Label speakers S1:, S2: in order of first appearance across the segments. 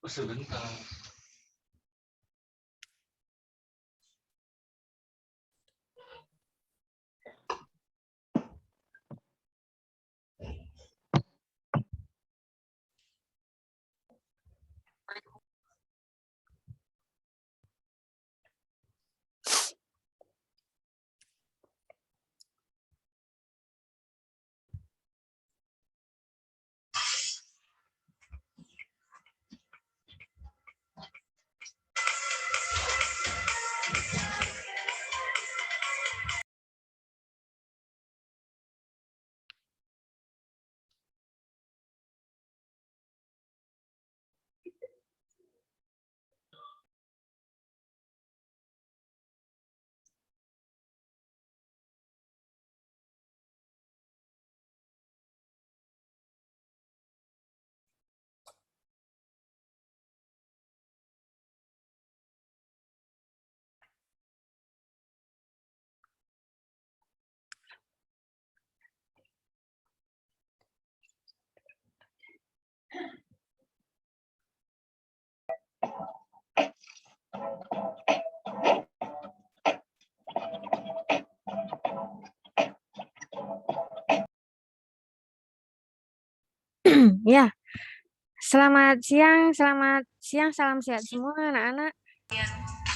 S1: Sebentar.
S2: Ya, selamat siang, salam sehat semua anak-anak.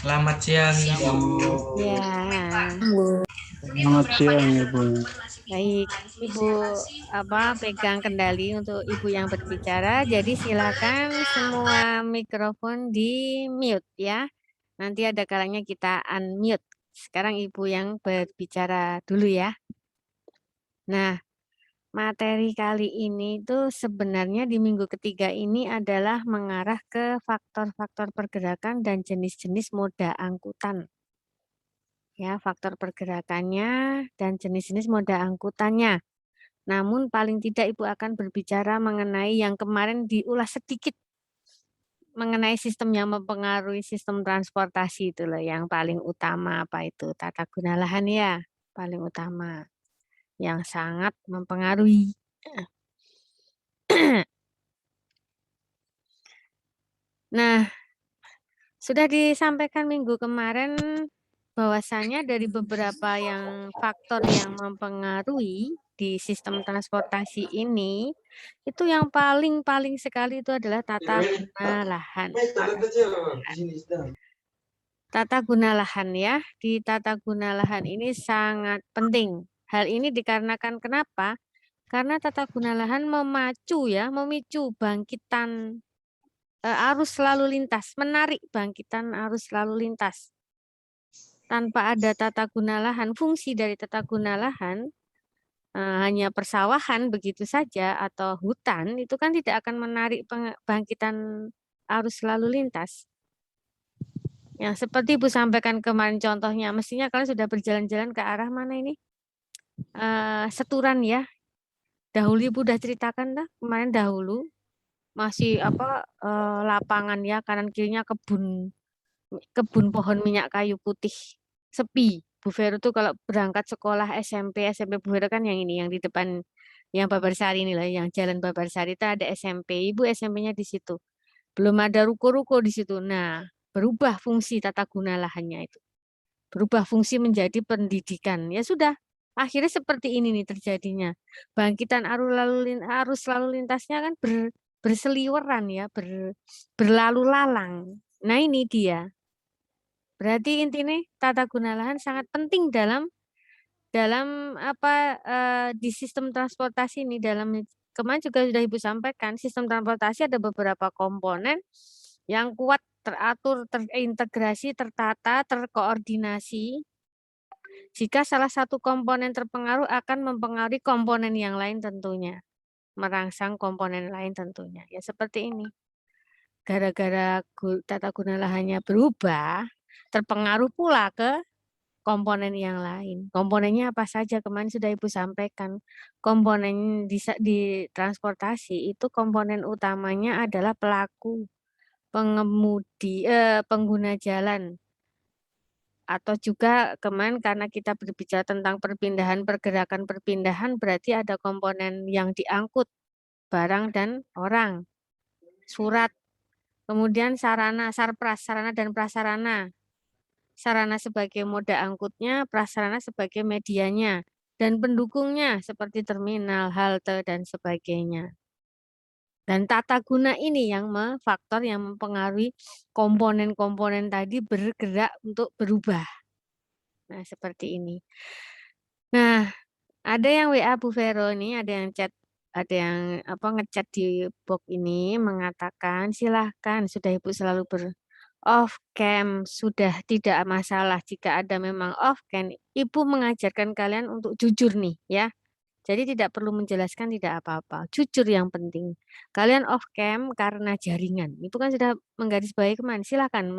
S1: Selamat siang, Ibu.
S2: Ya,
S3: Selamat siang, Ibu.
S2: baik, Ibu pegang kendali untuk Ibu yang berbicara. Jadi silakan semua mikrofon di mute ya. Nanti ada kalanya kita unmute. Sekarang Ibu yang berbicara dulu ya. Nah, materi kali ini itu sebenarnya di minggu ketiga ini adalah mengarah ke faktor-faktor pergerakan dan jenis-jenis moda angkutan. Ya, faktor pergerakannya dan jenis-jenis moda angkutannya. Namun paling tidak Ibu akan berbicara mengenai yang kemarin diulas sedikit mengenai sistem yang mempengaruhi sistem transportasi itu loh, yang paling utama apa itu tata guna lahan ya, paling utama yang sangat mempengaruhi. Nah, sudah disampaikan minggu kemarin bahwasanya dari beberapa yang faktor yang mempengaruhi di sistem transportasi ini, itu yang paling sekali itu adalah tata guna lahan. Tata guna lahan ya, di tata guna lahan ini sangat penting. Hal ini dikarenakan kenapa? Karena tata guna lahan memicu bangkitan arus lalu lintas, menarik bangkitan arus lalu lintas. Tanpa ada tata guna lahan, fungsi dari tata guna lahan hanya persawahan begitu saja atau hutan, itu kan tidak akan menarik bangkitan arus lalu lintas. Yang seperti Ibu sampaikan kemarin contohnya, mestinya kalian sudah berjalan-jalan ke arah mana ini? Seturan ya. Dahulu Ibu udah ceritakan kemarin dahulu. Masih lapangan ya, kanan kirinya kebun pohon minyak kayu putih sepi. Bu Vero tuh kalau berangkat sekolah SMP Bu Vero kan yang ini yang di depan yang Babarsari ini lah, yang Jalan Babarsari itu ada SMP. Ibu SMP-nya di situ. Belum ada ruko-ruko di situ. Nah, berubah fungsi tata guna lahannya itu. Berubah fungsi menjadi pendidikan. Ya sudah, akhirnya seperti ini nih terjadinya. Bangkitan arus lalu lintasnya kan berseliweran ya, berlalu lalang. Nah, ini dia. Berarti intinya tata guna lahan sangat penting dalam di sistem transportasi ini. Kemarin juga sudah Ibu sampaikan, sistem transportasi ada beberapa komponen yang kuat, teratur, terintegrasi, tertata, terkoordinasi. Jika salah satu komponen terpengaruh akan mempengaruhi komponen yang lain tentunya. Merangsang komponen lain tentunya. Ya seperti ini. Gara-gara tata guna lahannya berubah, terpengaruh pula ke komponen yang lain. Komponennya apa saja kemarin sudah Ibu sampaikan. Komponen di transportasi itu komponen utamanya adalah pelaku, pengemudi, pengguna jalan. Atau juga kemarin karena kita berbicara tentang perpindahan berarti ada komponen yang diangkut, barang dan orang, surat, kemudian sarana, sarpras, sarana dan prasarana. Sarana sebagai moda angkutnya, prasarana sebagai medianya, dan pendukungnya seperti terminal, halte, dan sebagainya. Dan tata guna ini yang faktor yang mempengaruhi komponen-komponen tadi bergerak untuk berubah. Nah, seperti ini. Nah, ada yang WA Bu Vero ini, ada yang chat, ada yang ngechat di box ini mengatakan silahkan sudah Ibu selalu off cam, sudah tidak masalah jika ada memang off cam. Ibu mengajarkan kalian untuk jujur nih ya. Jadi tidak perlu menjelaskan, tidak apa-apa. Jujur yang penting. Kalian off cam karena jaringan. Ibu kan sudah menggarisbawahi kemana. Silakan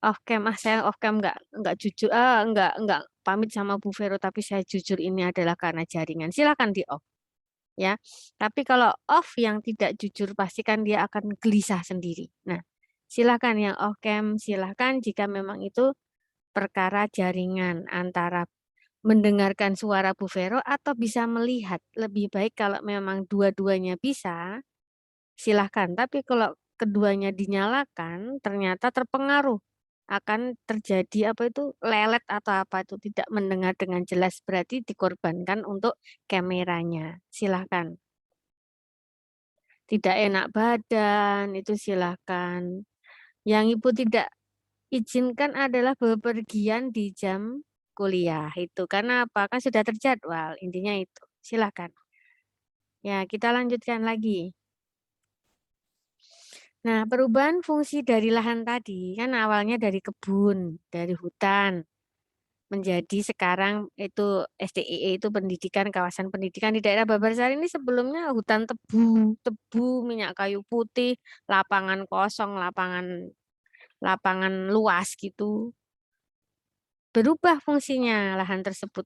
S2: off cam. Saya off cam enggak jujur, enggak pamit sama Bu Vero tapi saya jujur ini adalah karena jaringan. Silakan di off. Ya. Tapi kalau off yang tidak jujur pastikan dia akan gelisah sendiri. Nah, silakan yang off cam, silakan jika memang itu perkara jaringan antara mendengarkan suara Bu Vero atau bisa melihat. Lebih baik kalau memang dua-duanya bisa, silakan. Tapi kalau keduanya dinyalakan, ternyata terpengaruh. Akan terjadi lelet atau apa itu tidak mendengar dengan jelas. Berarti dikorbankan untuk kameranya. Silakan. Tidak enak badan, itu silakan. Yang Ibu tidak izinkan adalah bepergian di jam kuliah. Itu karena apa? Kan sudah terjadwal, intinya itu. Silakan. Ya, kita lanjutkan lagi. Nah, perubahan fungsi dari lahan tadi, kan awalnya dari kebun, dari hutan, menjadi sekarang itu STIE itu pendidikan, kawasan pendidikan di daerah Babarsari ini sebelumnya hutan tebu, minyak kayu putih, lapangan kosong, lapangan luas gitu. Berubah fungsinya lahan tersebut.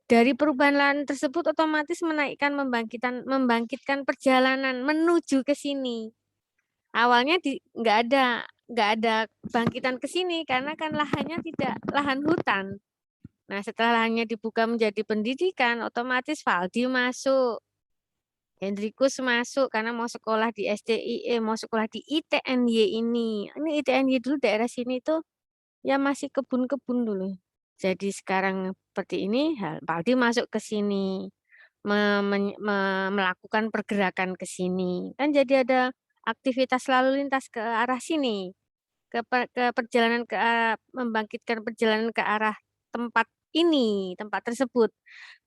S2: Dari perubahan lahan tersebut otomatis membangkitkan perjalanan menuju ke sini. Awalnya nggak ada bangkitan ke sini karena kan lahannya tidak lahan hutan. Nah, setelah lahannya dibuka menjadi pendidikan, otomatis Valdi masuk. Hendrikus masuk karena mau sekolah di SDIE, mau sekolah di ITNY ini. Ini ITNY dulu daerah sini tuh ya masih kebun-kebun dulu. Jadi sekarang seperti ini, Valdi masuk ke sini, melakukan pergerakan ke sini. Kan jadi ada aktivitas lalu lintas ke arah sini, ke perjalanan membangkitkan perjalanan ke arah tempat ini, tempat tersebut.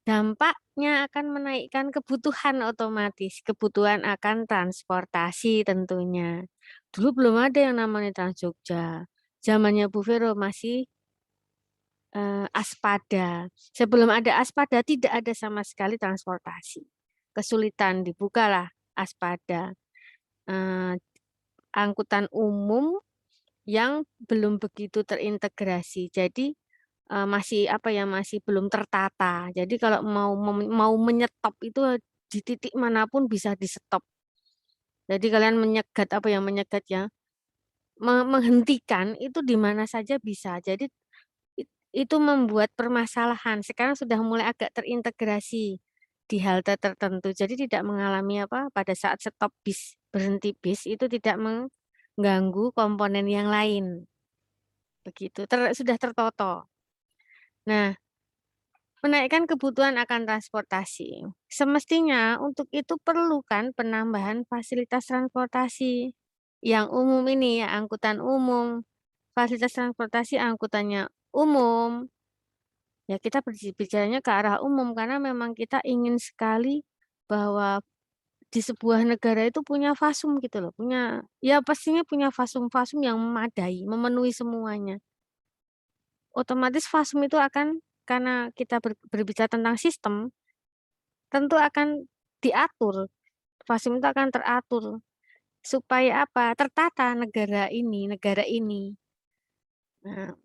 S2: Dampaknya akan menaikkan kebutuhan otomatis, kebutuhan akan transportasi tentunya. Dulu belum ada yang namanya Trans Jogja. Zamannya Bu Vero masih Aspada. Sebelum ada Aspada tidak ada sama sekali transportasi. Kesulitan dibukalah Aspada. Angkutan umum yang belum begitu terintegrasi. Jadi masih masih belum tertata. Jadi kalau mau menyetop itu di titik manapun bisa di stop. Jadi kalian menyegat menyegat ya. Menghentikan itu di mana saja bisa. Jadi itu membuat permasalahan. Sekarang sudah mulai agak terintegrasi di halte tertentu. Jadi tidak mengalami pada saat stop bis, berhenti bis itu tidak mengganggu komponen yang lain. Begitu, sudah tertoto. Nah, menaikkan kebutuhan akan transportasi. Semestinya untuk itu perlukan penambahan fasilitas transportasi yang umum ini ya, angkutan umum. Fasilitas transportasi angkutannya umum. Ya kita berbicaranya ke arah umum karena memang kita ingin sekali bahwa di sebuah negara itu punya fasum gitu loh, pastinya punya fasum-fasum yang memadai, memenuhi semuanya. Otomatis fasum itu akan karena kita berbicara tentang sistem, tentu akan diatur. Fasum itu akan teratur supaya tertata negara ini. Nah,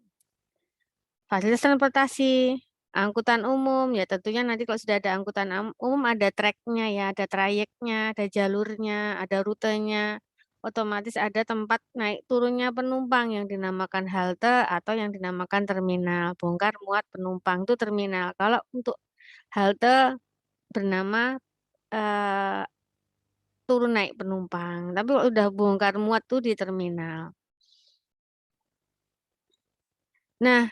S2: fasilitas transportasi, angkutan umum, ya tentunya nanti kalau sudah ada angkutan umum ada tracknya ya, ada trayeknya, ada jalurnya, ada rutenya. otomatis ada tempat naik turunnya penumpang yang dinamakan halte atau yang dinamakan terminal. Bongkar muat penumpang itu terminal. Kalau untuk halte bernama turun naik penumpang. Tapi kalau udah bongkar muat tuh di terminal. Nah,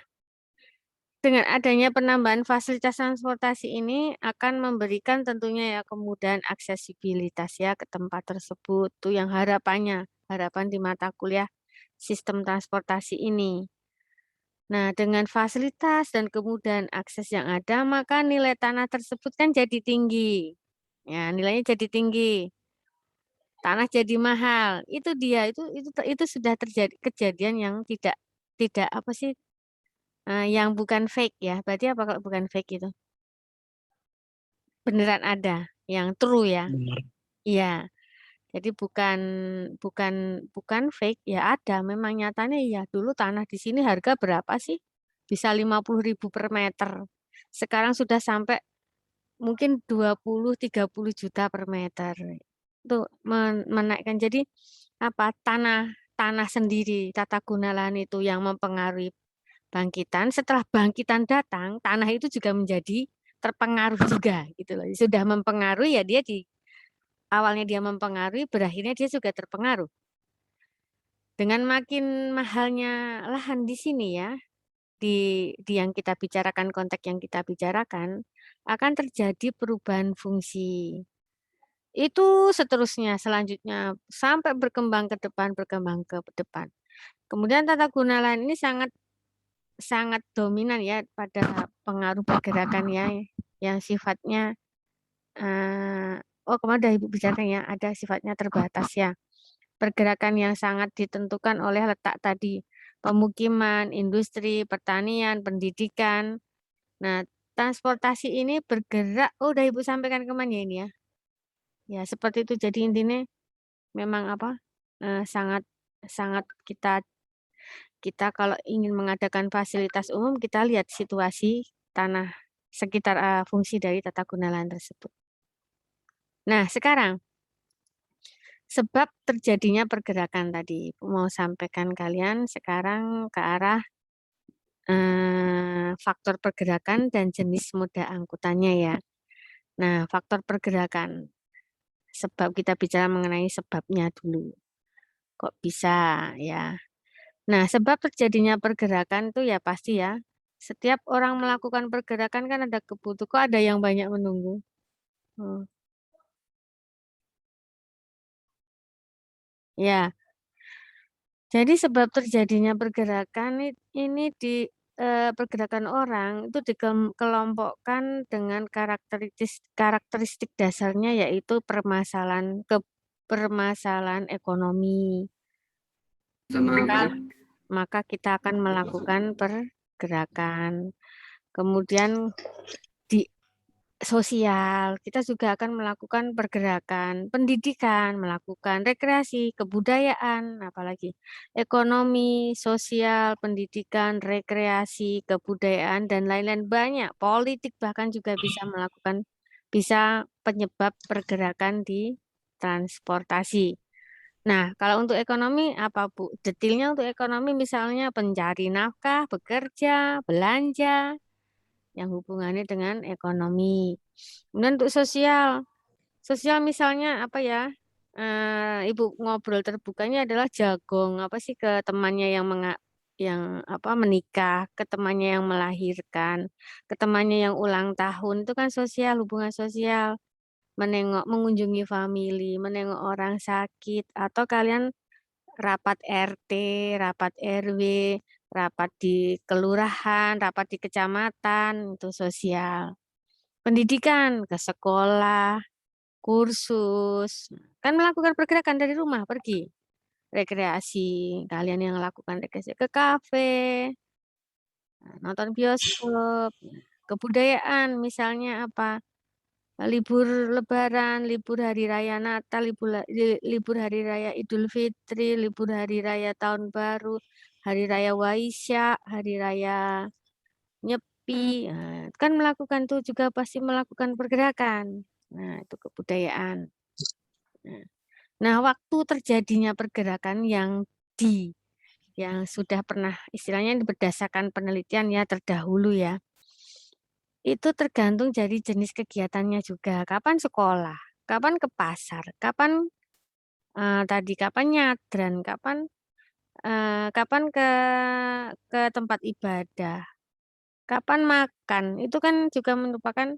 S2: dengan adanya penambahan fasilitas transportasi ini akan memberikan tentunya ya kemudahan aksesibilitas ya ke tempat tersebut. Tuh yang harapan di mata kuliah sistem transportasi ini. Nah, dengan fasilitas dan kemudahan akses yang ada, maka nilai tanah tersebut kan jadi tinggi. Ya, nilainya jadi tinggi. Tanah jadi mahal. Itu dia, itu sudah terjadi kejadian yang tidak apa sih? Yang bukan fake ya. Berarti apa kalau bukan fake itu? Beneran ada, yang true ya.
S3: Benar.
S2: Iya. Jadi bukan fake ya ada. Memang nyatanya ya dulu tanah di sini harga berapa sih? Bisa 50.000 per meter. Sekarang sudah sampai mungkin 20-30 juta per meter. Itu menaikkan. Jadi apa tanah sendiri tata guna lahan itu yang mempengaruhi bangkitan. Setelah bangkitan datang, tanah itu juga menjadi terpengaruh juga gitu loh. Sudah mempengaruhi ya awalnya dia mempengaruhi, berakhirnya dia juga terpengaruh. Dengan makin mahalnya lahan di sini ya, di yang kita bicarakan, konteks yang kita bicarakan, akan terjadi perubahan fungsi. Itu seterusnya, selanjutnya, sampai berkembang ke depan. Kemudian tata guna lahan ini sangat dominan ya pada pengaruh pergerakan ya, yang sifatnya, kemarin udah Ibu bicarakan ya, ada sifatnya terbatas ya. Pergerakan yang sangat ditentukan oleh letak tadi, pemukiman, industri, pertanian, pendidikan. Nah, transportasi ini bergerak, udah Ibu sampaikan kemana ya ini ya? Ya, seperti itu. Jadi intinya memang apa? Sangat kita kalau ingin mengadakan fasilitas umum, kita lihat situasi tanah sekitar fungsi dari tata guna lahan tersebut. Nah, sekarang sebab terjadinya pergerakan tadi, mau sampaikan kalian sekarang ke arah faktor pergerakan dan jenis moda angkutannya ya. Nah, faktor pergerakan, sebab kita bicara mengenai sebabnya dulu. Kok bisa ya? Nah, sebab terjadinya pergerakan itu ya pasti ya, setiap orang melakukan pergerakan kan ada kebutuhan, kok ada yang banyak menunggu. Ya, jadi sebab terjadinya pergerakan ini di pergerakan orang itu dikelompokkan dengan karakteristik dasarnya yaitu permasalahan ekonomi. Maka kita akan melakukan pergerakan. Kemudian di sosial, kita juga akan melakukan pergerakan, pendidikan, melakukan rekreasi, kebudayaan, apalagi ekonomi, sosial, pendidikan, rekreasi, kebudayaan, dan lain-lain banyak. Politik bahkan juga bisa penyebab pergerakan di transportasi. Nah, kalau untuk ekonomi apa Bu? Detailnya untuk ekonomi misalnya pencari nafkah, bekerja, belanja, yang hubungannya dengan ekonomi. Kemudian untuk sosial misalnya apa ya? Ibu ngobrol terbukanya adalah jagong apa sih ke temannya yang menikah, ke temannya yang melahirkan, ke temannya yang ulang tahun itu kan sosial, hubungan sosial. Mengunjungi famili, menengok orang sakit, atau kalian rapat RT, rapat RW, rapat di kelurahan, rapat di kecamatan, itu sosial. Pendidikan, ke sekolah, kursus, kan melakukan pergerakan dari rumah, pergi. Rekreasi, kalian yang lakukan rekreasi ke kafe, nonton bioskop, kebudayaan, misalnya apa? Libur Lebaran, libur Hari Raya Natal, libur Hari Raya Idul Fitri, libur Hari Raya Tahun Baru, Hari Raya Waisak, Hari Raya Nyepi, nah, kan melakukan tuh juga pasti melakukan pergerakan. Nah, itu kebudayaan. Nah, Nah, waktu terjadinya pergerakan yang sudah pernah istilahnya berdasarkan penelitian ya terdahulu ya, itu tergantung dari jenis kegiatannya juga. Kapan sekolah, kapan ke pasar, kapan kapan nyadran, kapan ke tempat ibadah, kapan makan. Itu kan juga merupakan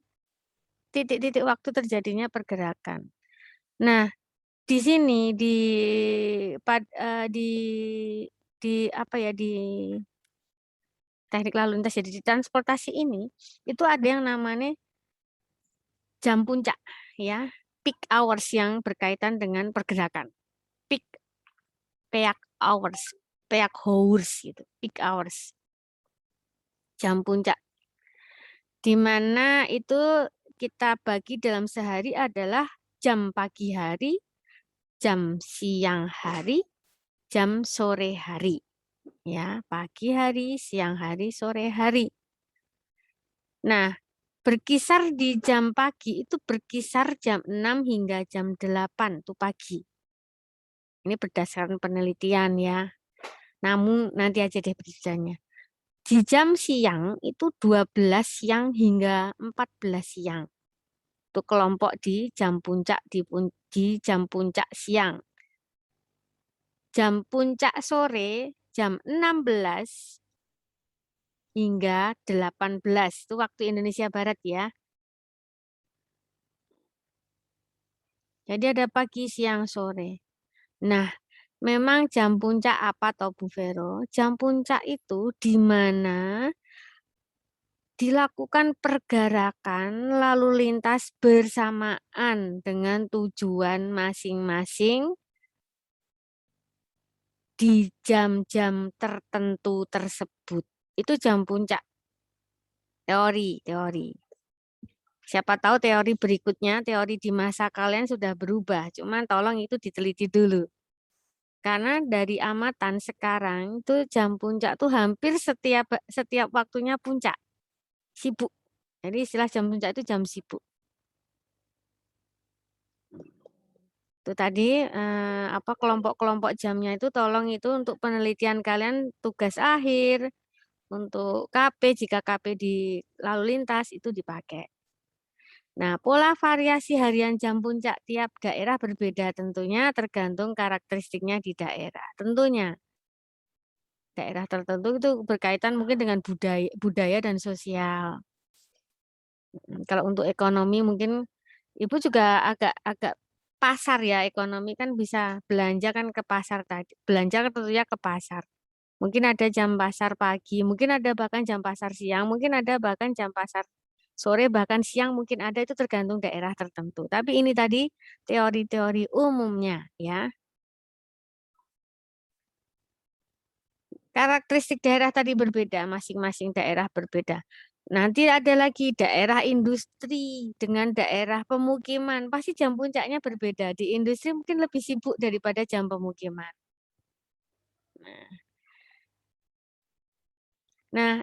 S2: titik-titik waktu terjadinya pergerakan. Nah, di sini di apa ya di teknik lalu lintas jadi di transportasi ini itu ada yang namanya jam puncak ya, peak hours yang berkaitan dengan pergerakan. Peak peak hours gitu, peak hours. Jam puncak. Di mana itu kita bagi dalam sehari adalah jam pagi hari, jam siang hari, jam sore hari. Ya, pagi hari, siang hari, sore hari. Nah, berkisar di jam pagi itu berkisar jam 6 hingga jam 8 tuh pagi. Ini berdasarkan penelitian ya. Namun nanti aja deh beritanya. Di jam siang itu 12 siang hingga 14 siang. Itu kelompok di jam puncak di jam puncak siang. Jam puncak sore jam 16 hingga 18 itu waktu Indonesia Barat ya. Jadi ada pagi, siang, sore. Nah, memang jam puncak apa toh Bu Vero? Jam puncak itu di mana dilakukan pergerakan lalu lintas bersamaan dengan tujuan masing-masing di jam-jam tertentu tersebut. Itu jam puncak. Teori. Siapa tahu teori berikutnya, teori di masa kalian sudah berubah. Cuman tolong itu diteliti dulu. Karena dari amatan sekarang itu jam puncak tuh hampir setiap waktunya puncak. Sibuk. Jadi istilah jam puncak itu jam sibuk. Itu tadi apa kelompok-kelompok jamnya itu tolong itu untuk penelitian kalian tugas akhir, untuk KP jika KP di lalu lintas itu dipakai. Nah, pola variasi harian jam puncak tiap daerah berbeda tentunya tergantung karakteristiknya di daerah. Tentunya daerah tertentu itu berkaitan mungkin dengan budaya dan sosial. Kalau untuk ekonomi mungkin Ibu juga agak pasar ya, ekonomi kan bisa belanja kan ke pasar tadi. Belanja kan tentunya ke pasar. Mungkin ada jam pasar pagi, mungkin ada bahkan jam pasar siang, mungkin ada bahkan jam pasar sore, bahkan siang mungkin ada, itu tergantung daerah tertentu. Tapi ini tadi teori-teori umumnya ya. Karakteristik daerah tadi berbeda, masing-masing daerah berbeda. Nanti ada lagi daerah industri dengan daerah pemukiman. Pasti jam puncaknya berbeda. Di industri mungkin lebih sibuk daripada jam pemukiman. Nah,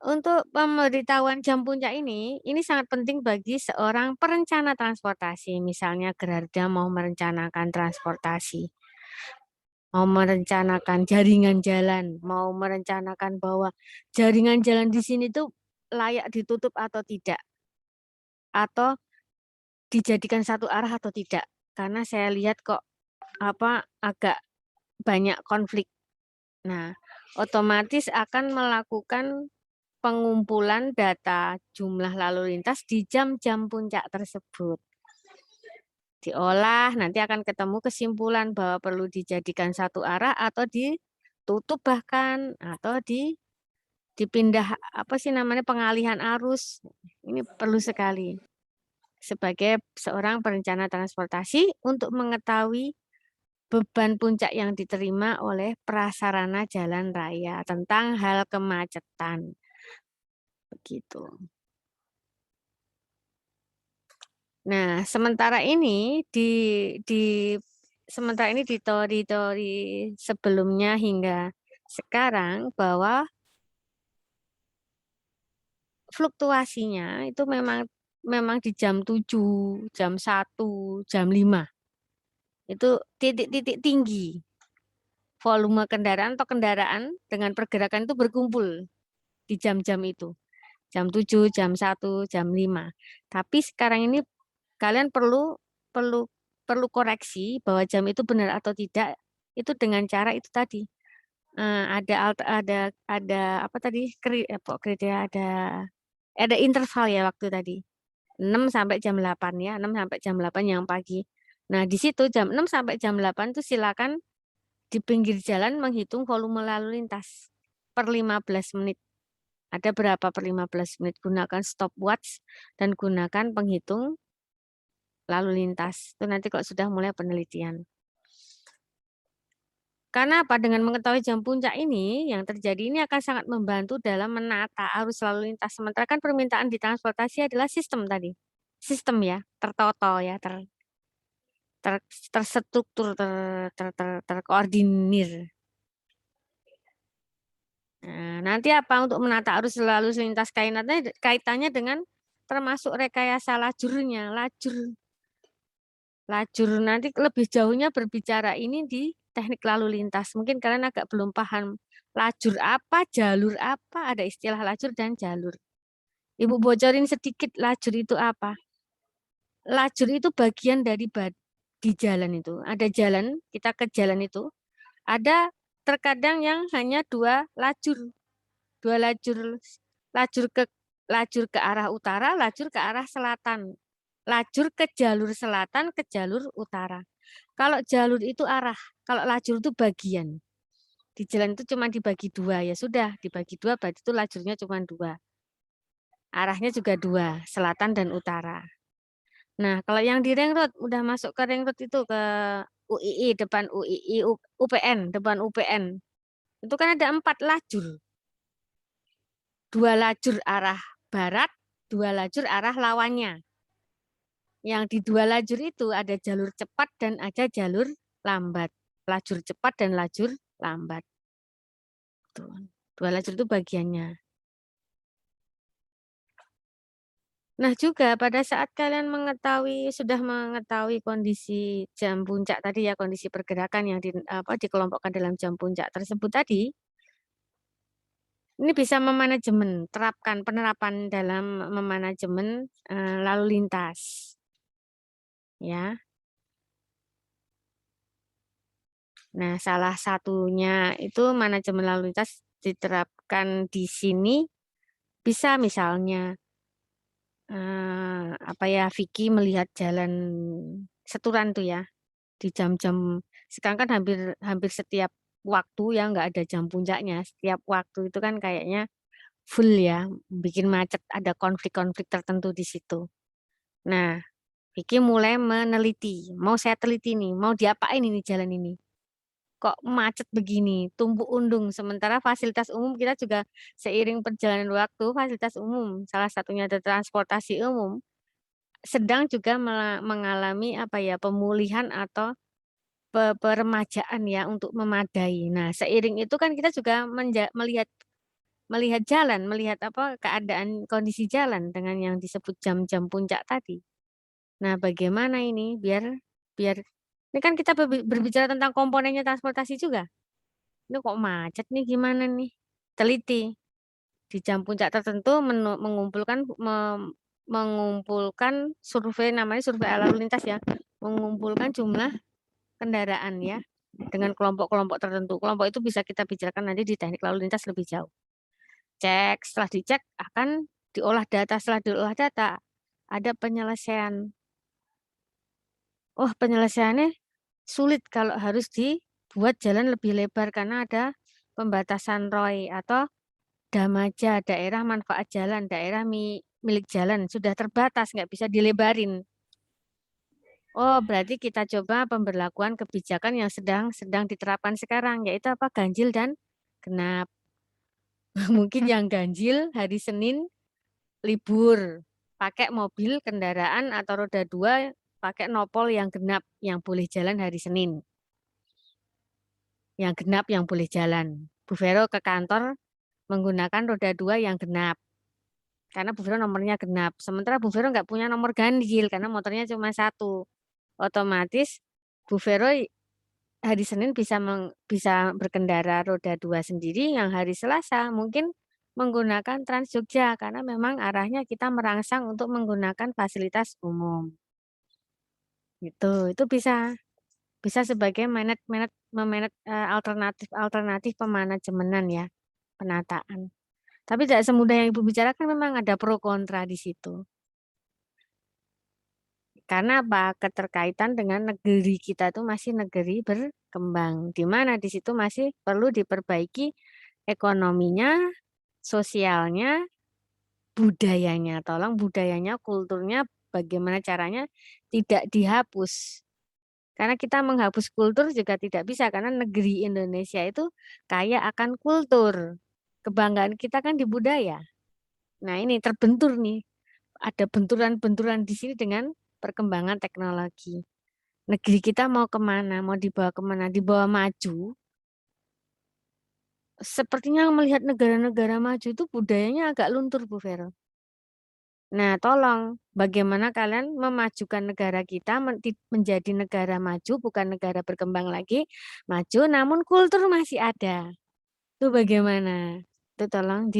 S2: untuk pemberitahuan jam puncak ini sangat penting bagi seorang perencana transportasi. Misalnya Gerarda mau merencanakan transportasi, mau merencanakan jaringan jalan, mau merencanakan bahwa jaringan jalan di sini tuh layak ditutup atau tidak, atau dijadikan satu arah atau tidak. Karena saya lihat kok agak banyak konflik. Nah, otomatis akan melakukan pengumpulan data jumlah lalu lintas di jam-jam puncak tersebut. Diolah, nanti akan ketemu kesimpulan bahwa perlu dijadikan satu arah atau ditutup bahkan atau dipindah pengalihan arus. Ini perlu sekali sebagai seorang perencana transportasi untuk mengetahui beban puncak yang diterima oleh prasarana jalan raya tentang hal kemacetan. Begitu. Nah, sementara ini di teori-teori sebelumnya hingga sekarang bahwa fluktuasinya itu memang di jam 7, jam 1, jam 5. Itu titik-titik tinggi. Volume kendaraan atau kendaraan dengan pergerakan itu berkumpul di jam-jam itu. Jam 7, jam 1, jam 5. Tapi sekarang ini kalian perlu koreksi bahwa jam itu benar atau tidak itu dengan cara itu tadi. Ada apa tadi? Kriteria ada interval ya waktu tadi. 6 sampai jam 8 ya, 6 sampai jam 8 yang pagi. Nah, di situ jam 6 sampai jam 8 itu silakan di pinggir jalan menghitung volume lalu lintas per 15 menit. Ada berapa per 15 menit? Gunakan stopwatch dan gunakan penghitung lalu lintas. Itu nanti kalau sudah mulai penelitian. Karena apa? Dengan mengetahui jam puncak ini, yang terjadi ini akan sangat membantu dalam menata arus lalu lintas. Sementara kan permintaan di transportasi adalah sistem tadi. Sistem ya, tertotal ya, terstruktur, terkoordinir. Nah, nanti apa untuk menata arus lalu lintas kaitannya dengan termasuk rekayasa lajurnya, lajur nanti lebih jauhnya berbicara ini di teknik lalu lintas. Mungkin kalian agak belum paham lajur apa, jalur apa, ada istilah lajur dan jalur. Ibu bocorin sedikit lajur itu apa? Lajur itu bagian dari di jalan itu. Ada jalan, kita ke jalan itu. Ada terkadang yang hanya dua lajur. Lajur ke arah utara, lajur ke arah selatan. Lajur ke jalur selatan, ke jalur utara. Kalau jalur itu arah, kalau lajur itu bagian. Di jalan itu cuma dibagi dua, ya sudah dibagi dua berarti itu lajurnya cuma dua. Arahnya juga dua, selatan dan utara. Nah, kalau yang di ring road, udah masuk ke ring road itu ke UII, depan UII, UPN, depan UPN. Itu kan ada 4 lajur. 2 lajur arah barat, 2 lajur arah lawannya. Yang di 2 lajur itu ada jalur cepat dan ada jalur lambat. Lajur cepat dan lajur lambat. Tuh. 2 lajur itu bagiannya. Nah juga pada saat kalian sudah mengetahui kondisi jam puncak tadi ya, kondisi pergerakan yang dikelompokkan dalam jam puncak tersebut tadi, ini bisa penerapan dalam memanajemen lalu lintas. Ya. Nah, salah satunya itu manajemen lalu lintas diterapkan di sini bisa misalnya Vicky melihat jalan seturan tuh ya di jam-jam sekarang kan hampir setiap waktu ya nggak ada jam puncaknya, setiap waktu itu kan kayaknya full ya, bikin macet, ada konflik-konflik tertentu di situ. Nah, Vicky mulai meneliti, mau saya teliti nih, mau diapain ini jalan ini? Kok macet begini, tumpuk undung, sementara fasilitas umum kita juga seiring perjalanan waktu, fasilitas umum, salah satunya ada transportasi umum, sedang juga mengalami pemulihan atau peremajaan ya untuk memadai. Nah, seiring itu kan kita juga melihat jalan, melihat keadaan kondisi jalan dengan yang disebut jam-jam puncak tadi. Nah, bagaimana ini biar ini kan kita berbicara tentang komponennya transportasi juga. Ini kok macet nih gimana nih? Teliti. Di jam puncak tertentu mengumpulkan survei, namanya survei lalu lintas ya. Mengumpulkan jumlah kendaraan ya dengan kelompok-kelompok tertentu. Kelompok itu bisa kita bicarakan nanti di teknik lalu lintas lebih jauh. Setelah dicek akan diolah data. Setelah diolah data ada penyelesaian. Penyelesaiannya sulit kalau harus dibuat jalan lebih lebar karena ada pembatasan ROI atau damaja, daerah manfaat jalan, daerah milik jalan sudah terbatas, nggak bisa dilebarin. Berarti kita coba pemberlakuan kebijakan yang sedang diterapkan sekarang, yaitu ganjil dan genap. Mungkin yang ganjil hari Senin libur, pakai mobil kendaraan atau roda 2, pakai nopol yang genap, yang boleh jalan hari Senin. Yang genap yang boleh jalan. Bu Vero ke kantor menggunakan roda 2 yang genap. Karena Bu Vero nomornya genap. Sementara Bu Vero nggak punya nomor ganjil karena motornya cuma 1. Otomatis Bu Vero hari Senin bisa bisa berkendara roda 2 sendiri, yang hari Selasa mungkin menggunakan Trans Jogja karena memang arahnya kita merangsang untuk menggunakan fasilitas umum. Itu bisa sebagai alternatif pemanajemenan ya, penataan. Tapi tidak semudah yang Ibu bicarakan, memang ada pro kontra di situ. Karena apa? Keterkaitan dengan negeri kita itu masih negeri berkembang, di mana di situ masih perlu diperbaiki ekonominya, sosialnya, budayanya. Tolong budayanya, kulturnya, bagaimana caranya tidak dihapus. Karena kita menghapus kultur juga tidak bisa, karena negeri Indonesia itu kaya akan kultur. Kebanggaan kita kan di budaya. Nah ini terbentur nih, ada benturan-benturan di sini dengan perkembangan teknologi. Negeri kita mau kemana, mau dibawa kemana, dibawa maju. Sepertinya melihat negara-negara maju itu budayanya agak luntur, Bu Vero. Nah, tolong bagaimana kalian memajukan negara kita menjadi negara maju, bukan negara berkembang lagi, maju namun kultur masih ada. Itu bagaimana? Itu tolong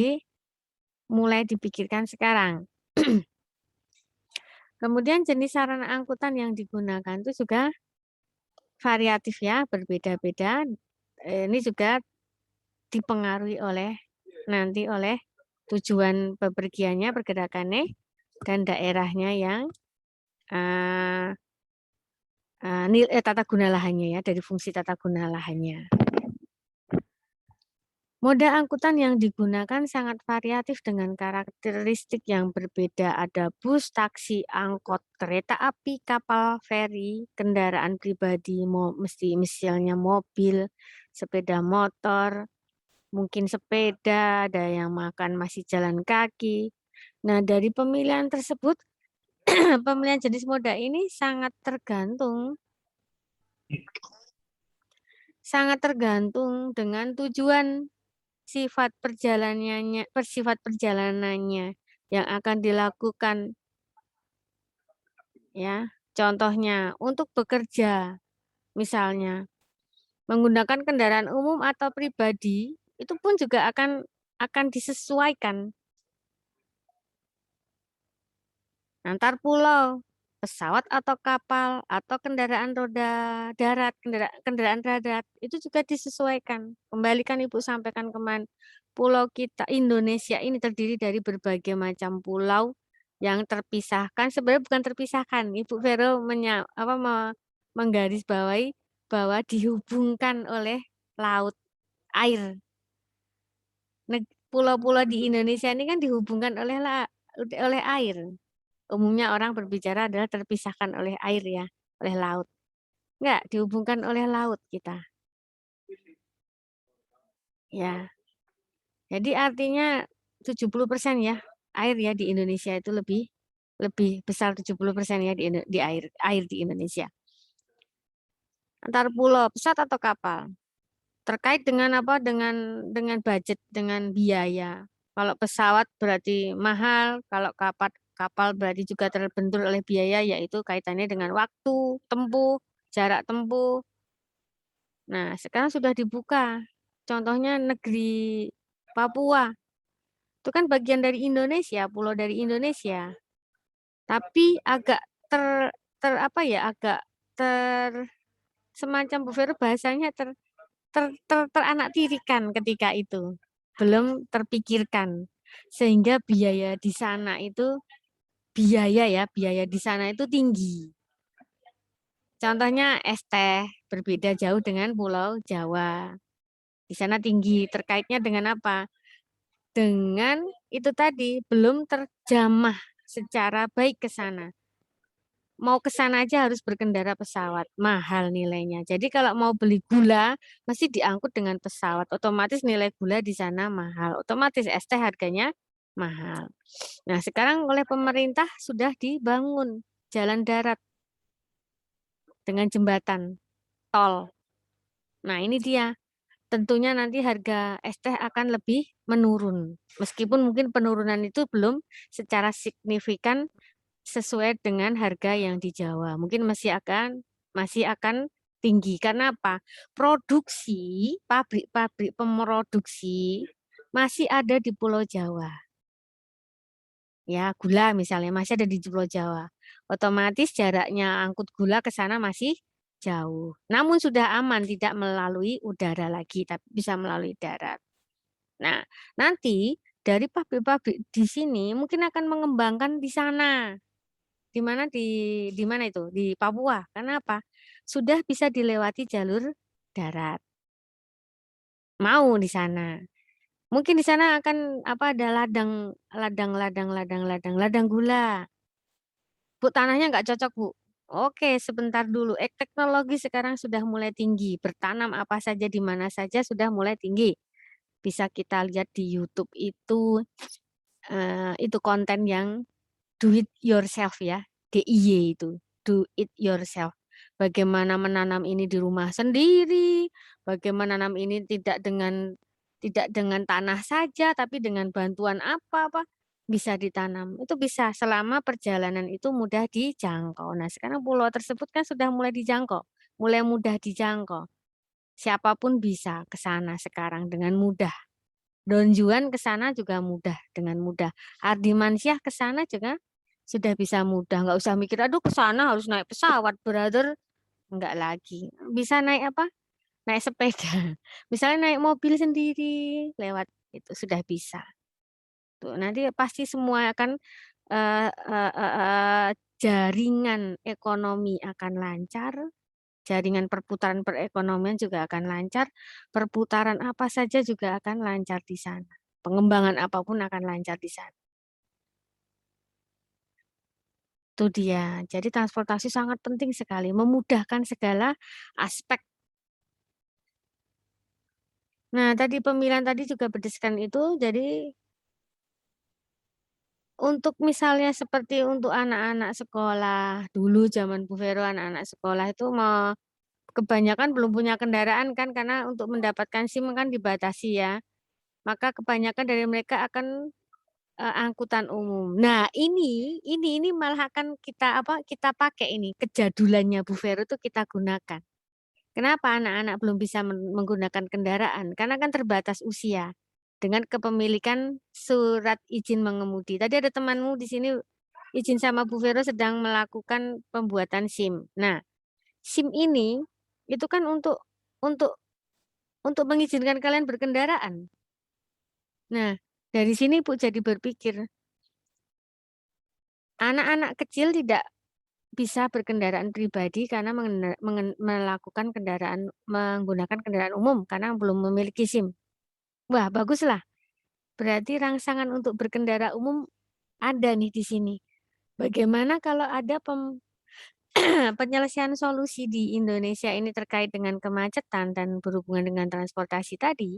S2: mulai dipikirkan sekarang. Kemudian jenis sarana angkutan yang digunakan itu juga variatif ya, berbeda-beda. Ini juga dipengaruhi oleh tujuan bepergiannya, pergerakannya, dan daerahnya yang tata guna lahannya ya, dari fungsi tata guna lahannya. Moda angkutan yang digunakan sangat variatif dengan karakteristik yang berbeda. Ada bus, taksi, angkot, kereta api, kapal, feri, kendaraan pribadi, misalnya mobil, sepeda motor, mungkin sepeda, ada yang makan masih jalan kaki. Nah, dari pemilihan tersebut, pemilihan jenis moda ini sangat tergantung dengan tujuan sifat perjalanannya yang akan dilakukan ya. Contohnya untuk bekerja misalnya menggunakan kendaraan umum atau pribadi, itu pun juga akan disesuaikan. Antar pulau, pesawat atau kapal atau kendaraan roda darat, kendaraan darat itu juga disesuaikan. Kembalikan Ibu sampaikan kemarin, pulau kita Indonesia ini terdiri dari berbagai macam pulau yang terpisahkan. Sebenarnya bukan terpisahkan, Ibu Vero menggarisbawahi bahwa dihubungkan oleh laut, air. Pulau-pulau di Indonesia ini kan dihubungkan oleh air. Umumnya orang berbicara adalah terpisahkan oleh air ya, oleh laut. Enggak, dihubungkan oleh laut kita. Ya. Jadi artinya 70% ya, air ya di Indonesia itu lebih besar 70% ya di air di Indonesia. Antar pulau, pesawat atau kapal. Terkait dengan apa? Dengan budget, dengan biaya. Kalau pesawat berarti mahal, kalau kapal berarti juga terbentur oleh biaya, yaitu kaitannya dengan waktu tempuh, jarak tempuh. Nah, sekarang sudah dibuka. Contohnya negeri Papua. Itu kan bagian dari Indonesia, pulau dari Indonesia. Tapi agak semacam Bu Vero bahasanya teranak-tirikan ketika itu. Belum terpikirkan. Sehingga biaya di sana itu biaya di sana itu tinggi. Contohnya es teh berbeda jauh dengan Pulau Jawa. Di sana tinggi. Terkaitnya dengan apa? Dengan itu tadi belum terjamah secara baik ke sana. Mau ke sana aja harus berkendara pesawat, mahal nilainya. Jadi kalau mau beli gula, mesti diangkut dengan pesawat. Otomatis nilai gula di sana mahal. Otomatis es teh harganya mahal. Nah, sekarang oleh pemerintah sudah dibangun jalan darat dengan jembatan tol. Nah, ini dia. Tentunya nanti harga es teh akan lebih menurun. Meskipun mungkin penurunan itu belum secara signifikan sesuai dengan harga yang di Jawa. Mungkin masih akan tinggi. Karena apa? Produksi, pabrik-pabrik pemroduksi masih ada di Pulau Jawa. Ya, gula misalnya masih ada di Pulau Jawa. Otomatis jaraknya angkut gula ke sana masih jauh. Namun sudah aman, tidak melalui udara lagi, tapi bisa melalui darat. Nah, nanti dari pabrik-pabrik di sini mungkin akan mengembangkan di sana. Di mana di mana itu? Di Papua. Karena apa? Sudah bisa dilewati jalur darat. Mau di sana. Mungkin di sana akan apa ada ladang gula. Bu, tanahnya nggak cocok, Bu. Oke, sebentar dulu. Teknologi sekarang sudah mulai tinggi. Bertanam apa saja di mana saja sudah mulai tinggi. Bisa kita lihat di YouTube itu konten yang do it yourself ya. DIY itu. Do it yourself. Bagaimana menanam ini di rumah sendiri, bagaimana menanam ini tidak dengan tanah saja, tapi dengan bantuan apa bisa ditanam. Itu bisa selama perjalanan itu mudah dijangkau. Nah, sekarang pulau tersebut kan sudah mulai dijangkau, mulai mudah dijangkau. Siapapun bisa ke sana sekarang dengan mudah. Don Juan ke sana juga mudah, dengan mudah. Ardimansyah ke sana juga sudah bisa mudah. Nggak usah mikir, aduh ke sana harus naik pesawat, brother. Enggak lagi. Bisa naik apa? Naik sepeda. Misalnya naik mobil sendiri, lewat itu sudah bisa. Tuh, nanti pasti semua akan jaringan ekonomi akan lancar, jaringan perputaran perekonomian juga akan lancar, perputaran apa saja juga akan lancar di sana. Pengembangan apapun akan lancar di sana. Itu dia. Jadi transportasi sangat penting sekali, memudahkan segala aspek. Nah, tadi pemilihan tadi juga berdasarkan itu, jadi untuk misalnya seperti untuk anak-anak sekolah, dulu zaman Bu Vero anak-anak sekolah itu kebanyakan belum punya kendaraan kan, karena untuk mendapatkan SIM kan dibatasi ya. Maka kebanyakan dari mereka akan angkutan umum. Nah, ini malah akan kita pakai ini, kejadulannya Bu Vero itu kita gunakan. Kenapa anak-anak belum bisa menggunakan kendaraan? Karena kan terbatas usia dengan kepemilikan surat izin mengemudi. Tadi ada temanmu di sini izin sama Bu Vero sedang melakukan pembuatan SIM. Nah, SIM ini itu kan untuk mengizinkan kalian berkendaraan. Nah, dari sini Bu jadi berpikir, anak-anak kecil tidak bisa berkendaraan pribadi karena menggunakan kendaraan umum karena belum memiliki SIM. Wah, baguslah. Berarti rangsangan untuk berkendara umum ada nih di sini. Bagaimana kalau ada penyelesaian solusi di Indonesia ini terkait dengan kemacetan dan berhubungan dengan transportasi tadi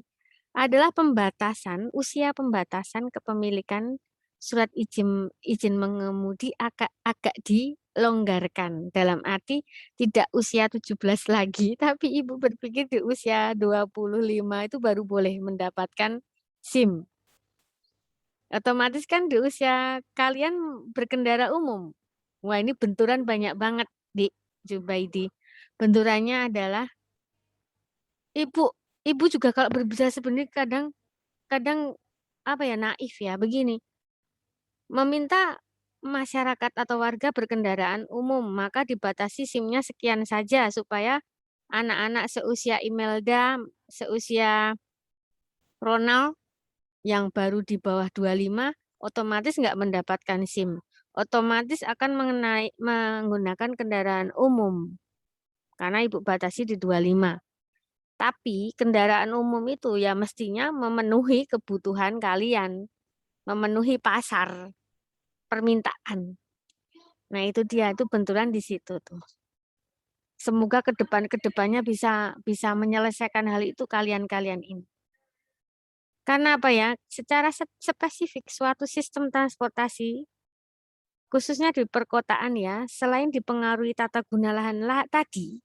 S2: adalah usia pembatasan kepemilikan surat izin mengemudi agak dilonggarkan. Dalam arti tidak usia 17 lagi, tapi Ibu berpikir di usia 25 itu baru boleh mendapatkan SIM. Otomatis kan di usia kalian berkendara umum. Wah, ini benturan banyak banget di Jubaidi. Benturannya adalah ibu juga kalau berbicara sebenarnya kadang apa ya, naif ya, begini. Meminta masyarakat atau warga berkendaraan umum, maka dibatasi SIM-nya sekian saja supaya anak-anak seusia Imelda, seusia Ronald yang baru di bawah 25 otomatis nggak mendapatkan SIM. Otomatis akan menggunakan kendaraan umum. Karena Ibu batasi di 25. Tapi kendaraan umum itu ya mestinya memenuhi kebutuhan kalian. Memenuhi pasar permintaan. Nah itu dia, itu benturan di situ tuh. Semoga kedepannya bisa menyelesaikan hal itu kalian ini. Karena apa ya, secara spesifik suatu sistem transportasi, khususnya di perkotaan ya, selain dipengaruhi tata guna lahan tadi,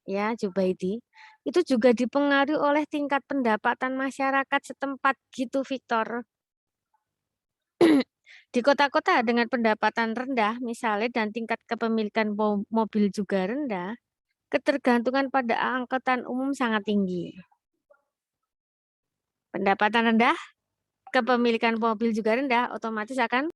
S2: ya Jubaidi, itu juga dipengaruhi oleh tingkat pendapatan masyarakat setempat gitu Victor. Di kota-kota dengan pendapatan rendah misalnya dan tingkat kepemilikan mobil juga rendah, ketergantungan pada angkutan umum sangat tinggi. Pendapatan rendah, kepemilikan mobil juga rendah, otomatis akan